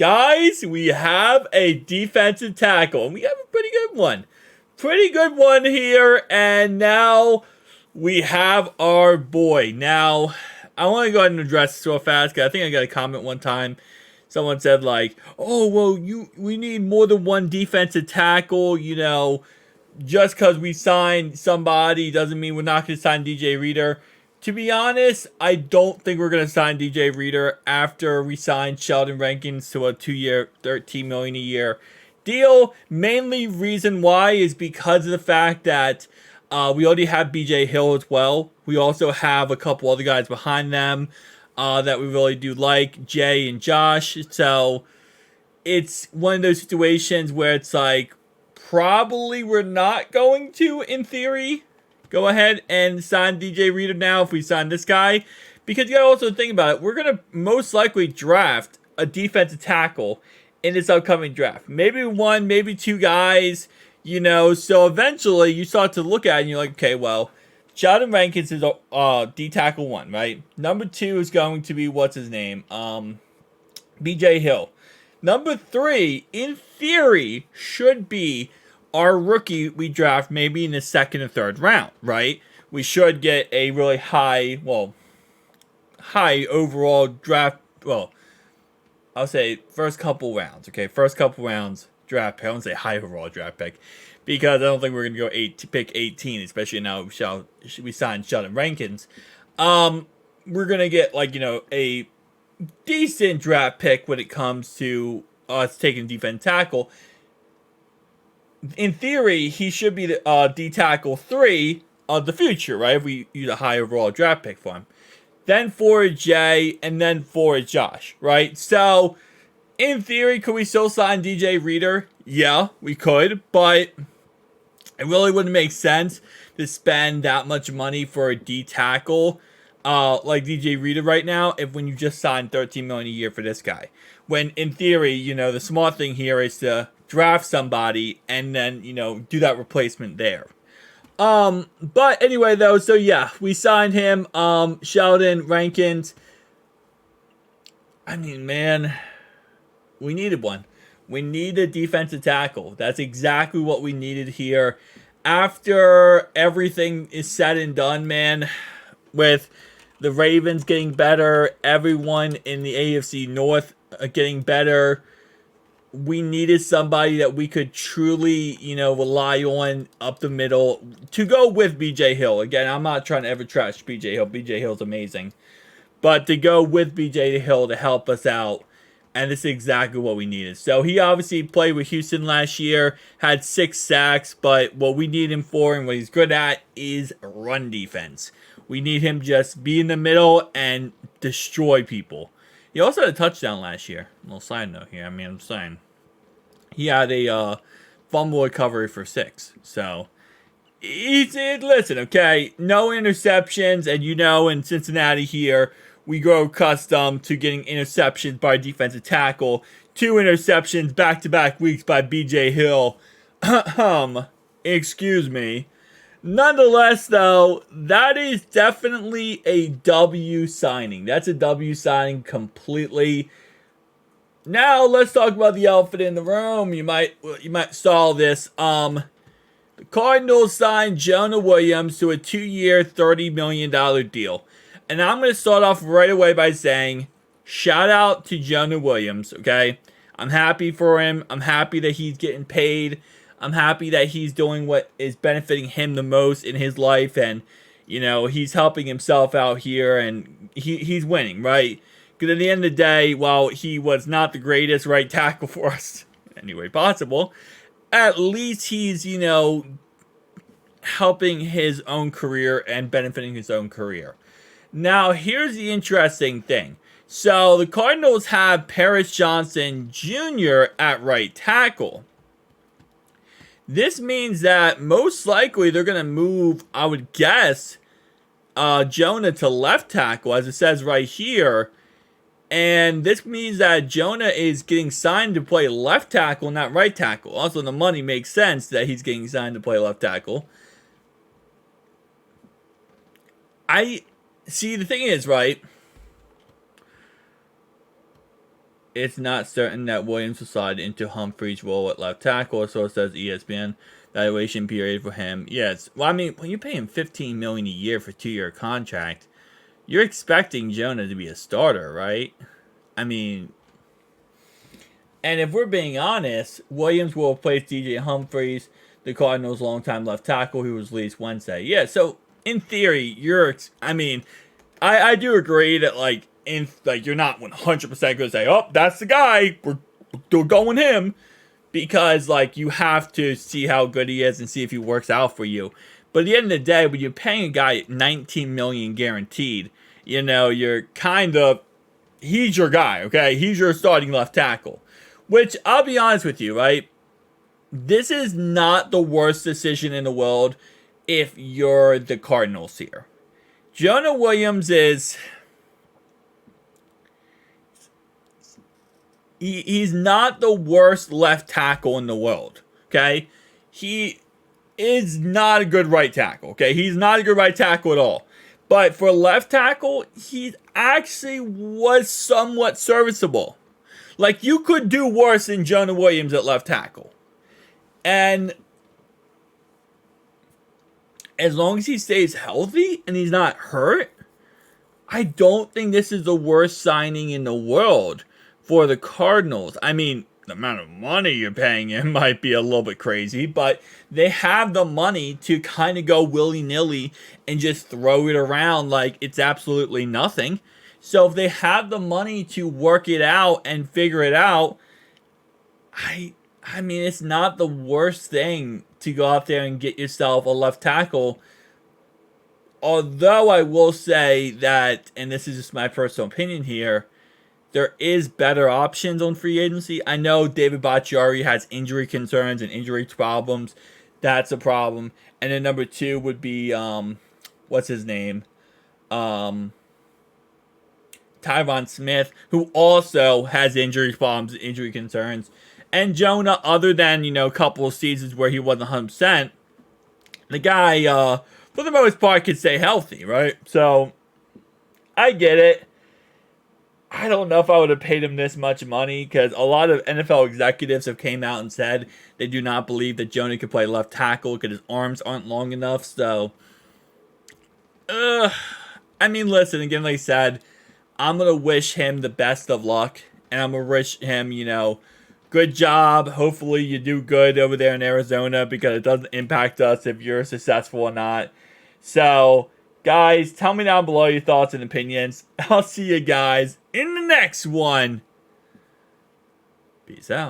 Guys, we have a defensive tackle, and we have a pretty good one. Pretty good one here, and now we have our boy. Now, I want to go ahead and address this real fast, because I think I got a comment one time. Someone said, like, oh, well, we need more than one defensive tackle, just because we signed somebody doesn't mean we're not going to sign DJ Reader. To be honest, I don't think we're going to sign DJ Reader after we sign Sheldon Rankins to a 2-year, $13 million a year deal. Mainly reason why is because of the fact that we already have BJ Hill as well. We also have a couple other guys behind them that we really do like, Jay and Josh. So it's one of those situations where it's like, probably we're not going to, in theory, go ahead and sign DJ Reader now if we sign this guy. Because you gotta also think about it. We're going to most likely draft a defensive tackle in this upcoming draft. Maybe one, maybe two guys, So eventually you start to look at it and you're like, okay, well, Sheldon Rankins is D-tackle 1, right? Number 2 is going to be, what's his name? BJ Hill. Number 3, in theory, should be our rookie we draft maybe in the 2nd or 3rd round, right? We should get a really high overall draft, I'll say first couple rounds, okay? First couple rounds draft pick. I won't say high overall draft pick because I don't think we're going to go pick 18, especially now we signed Sheldon Rankins. We're going to get a decent draft pick when it comes to us taking defense tackle. In theory, he should be the D-tackle 3 of the future, right? If we use a high overall draft pick for him. Then 4 is Jay, and then 4 is Josh, right? So, in theory, could we still sign DJ Reader? Yeah, we could, but it really wouldn't make sense to spend that much money for a D-tackle like DJ Reader right now when you just signed $13 million a year for this guy. When, in theory, the smart thing here is to draft somebody and then, do that replacement there. But anyway, though, so yeah, we signed him, Sheldon Rankins. I mean, man, we needed one. We need a defensive tackle. That's exactly what we needed here. After everything is said and done, man, with the Ravens getting better, everyone in the AFC North getting better, we needed somebody that we could truly, rely on up the middle to go with BJ Hill. Again, I'm not trying to ever trash BJ Hill. BJ Hill's amazing. But to go with BJ Hill to help us out, and this is exactly what we needed. So he obviously played with Houston last year, had 6 sacks, but what we need him for and what he's good at is run defense. We need him just be in the middle and destroy people. He also had a touchdown last year. A little side note here. I'm saying. He had a fumble recovery for 6. So, listen, okay? No interceptions. And in Cincinnati here, we grow accustomed to getting interceptions by defensive tackle. 2 interceptions back-to-back weeks by BJ Hill. Excuse me. Nonetheless, though, that is definitely a W signing. That's a W signing completely. Now, let's talk about the elephant in the room. You might saw this. The Cardinals signed Jonah Williams to a 2-year, $30 million deal. And I'm going to start off right away by saying, shout out to Jonah Williams, okay? I'm happy for him. I'm happy that he's getting paid. I'm happy that he's doing what is benefiting him the most in his life, and he's helping himself out here, and he's winning, right? Because at the end of the day, while he was not the greatest right tackle for us, any way possible, at least he's helping his own career and benefiting his own career. Now, here's the interesting thing. So the Cardinals have Paris Johnson Jr. at right tackle. This means that most likely they're going to move, I would guess, Jonah to left tackle, as it says right here. And this means that Jonah is getting signed to play left tackle, not right tackle. Also, the money makes sense that he's getting signed to play left tackle. See, the thing is, right, it's not certain that Williams will slide into Humphrey's role at left tackle, so says ESPN. Valuation period for him. Yes. Well, I mean, when you pay him $15 million a year for a 2-year contract, you're expecting Jonah to be a starter, right? I mean, and if we're being honest, Williams will replace DJ Humphries, the Cardinals' longtime left tackle, who was released Wednesday. Yeah, so in theory, I do agree that you're not 100% going to say, oh, that's the guy, we're going him, because you have to see how good he is and see if he works out for you. But at the end of the day, when you're paying a guy $19 million guaranteed, you're he's your guy, okay? He's your starting left tackle. Which, I'll be honest with you, right? This is not the worst decision in the world if you're the Cardinals here. Jonah Williams is... He's not the worst left tackle in the world, okay? He is not a good right tackle, okay? He's not a good right tackle at all. But for left tackle, he actually was somewhat serviceable. You could do worse than Jonah Williams at left tackle. And as long as he stays healthy and he's not hurt, I don't think this is the worst signing in the world for the Cardinals. I mean, the amount of money you're paying him might be a little bit crazy, but they have the money to kind of go willy-nilly and just throw it around like it's absolutely nothing. So if they have the money to work it out and figure it out, I mean, it's not the worst thing to go out there and get yourself a left tackle. Although I will say that, and this is just my personal opinion here, there is better options on free agency. I know David Bakhtiari has injury concerns and injury problems. That's a problem. And then number 2 would be, what's his name? Tyron Smith, who also has injury problems, injury concerns. And Jonah, other than, a couple of seasons where he wasn't 100%, the guy, for the most part, could stay healthy, right? So, I get it. I don't know if I would have paid him this much money, because a lot of NFL executives have came out and said they do not believe that Jonah could play left tackle because his arms aren't long enough. So, I mean, listen, again, like I said, I'm going to wish him the best of luck, and I'm going to wish him, good job. Hopefully you do good over there in Arizona, because it doesn't impact us if you're successful or not. So, guys, tell me down below your thoughts and opinions. I'll see you guys in the next one. Peace out.